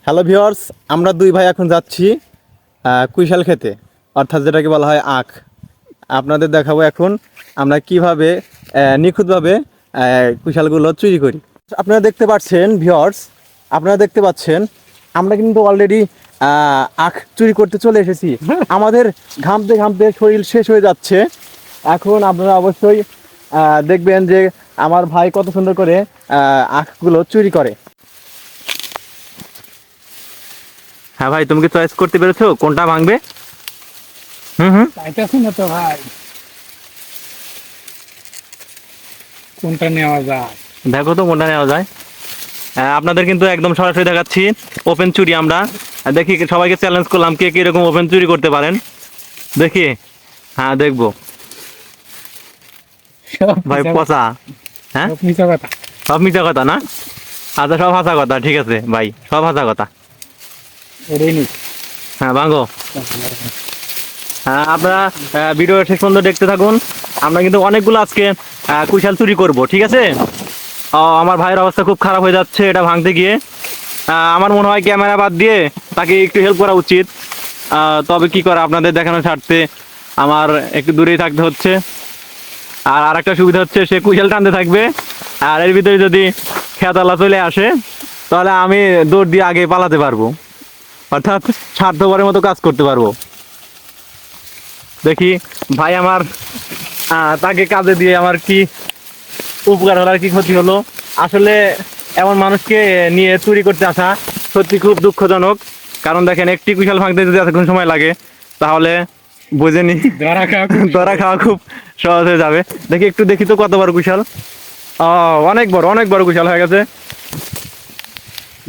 Hello viewers, আমরা দুই ভাই এখন যাচ্ছি কুইশাল খেতে, অর্থাৎ যেটাকে বলা হয় আখ। আপনাদের দেখাবো এখন আমরা কিভাবে নিখুঁতভাবে কুইশালগুলো চুরি করি। আপনারা দেখতে পাচ্ছেন ভিউয়ার্স, আপনারা দেখতে পাচ্ছেন আমরা কিন্তু অলরেডি আখ চুরি করতে চলে এসেছি। আমাদের ঘামতে ঘামতে শরীর শেষ হয়ে যাচ্ছে। এখন আপনারা অবশ্যই দেখবেন যে আমার ভাই কত সুন্দর করে আখগুলো চুরি করে। হ্যাঁ ভাই, তুমি কি চয়েস করতে পেরেছো কোনটা ভাঙবে? চাইতেছি না তো ভাই, কোনটা নেওয়া যায়। দেখো তো কোনটা নেওয়া যায়। আপনাদের কিন্তু একদম সরাসরি দেখাচ্ছি ওপেন চুরি। আমরা দেখি, সবাইকে চ্যালেঞ্জ করলাম কে কিরকম ওপেন চুরি করতে পারেন। দেখি, হ্যাঁ দেখবো। ভাই পচা, হ্যাঁ মিথ্যা কথা। সব মিথ্যা কথা না? আচ্ছা, সব হাসা কথা, ঠিক আছে ভাই, সব হাসা কথা। ওটাই নি। হ্যাঁ ভাঙো। হ্যাঁ, আপনারা ভিডিও শেষ পর্যন্ত দেখতে থাকুন। আমরা কিন্তু অনেকগুলো আজকে কুইশাল চুরি করব, ঠিক আছে? আমার ভাইয়ের অবস্থা খুব খারাপ হয়ে যাচ্ছে এটা ভাঙতে গিয়ে। আমার মনে হয় ক্যামেরা বাদ দিয়ে তাকে একটু হেল্প করা উচিত। তবে কি করা, আপনাদের দেখানো ছাড়তে আমার একটু দূরেই থাকতে হচ্ছে। আর আরেকটা সুবিধা হচ্ছে, সে কুইশাল টানতে থাকবে, আর এর ভিতরে যদি খেতালা চলে আসে তাহলে আমি দৌড় দিয়ে আগে পালাতে পারবো, অর্থাৎ স্বার্থপরের মতো কাজ করতে পারবো। দেখি ভাই আমার তাকে কাজে দিয়ে আমার কি উপকার হলো আর কি ক্ষতি হলো। আসলে এমন মানুষকে নিয়ে চুরি করতে আসা সত্যি খুব দুঃখজনক। কারণ দেখেন, একটি কুশাল ভাঙতে যদি এতক্ষণ সময় লাগে তাহলে বুঝেনি ধরা খাওয়া খুব সহজ হয়ে যাবে। দেখি একটু, দেখি তো কত বড় কুশাল। অনেক বড়, অনেক বড় কুশাল হয়ে গেছে,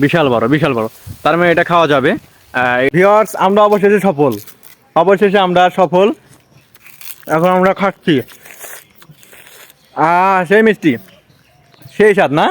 বিশাল বড়, বিশাল বড়। তার মানে এটা খাওয়া যাবে। ভিউয়ার্স, আমরা অবশেষে সফল, অবশেষে আমরা সফল। এখন আমরা খাচ্ছি, সেই মিষ্টি, সেই স্বাদ না?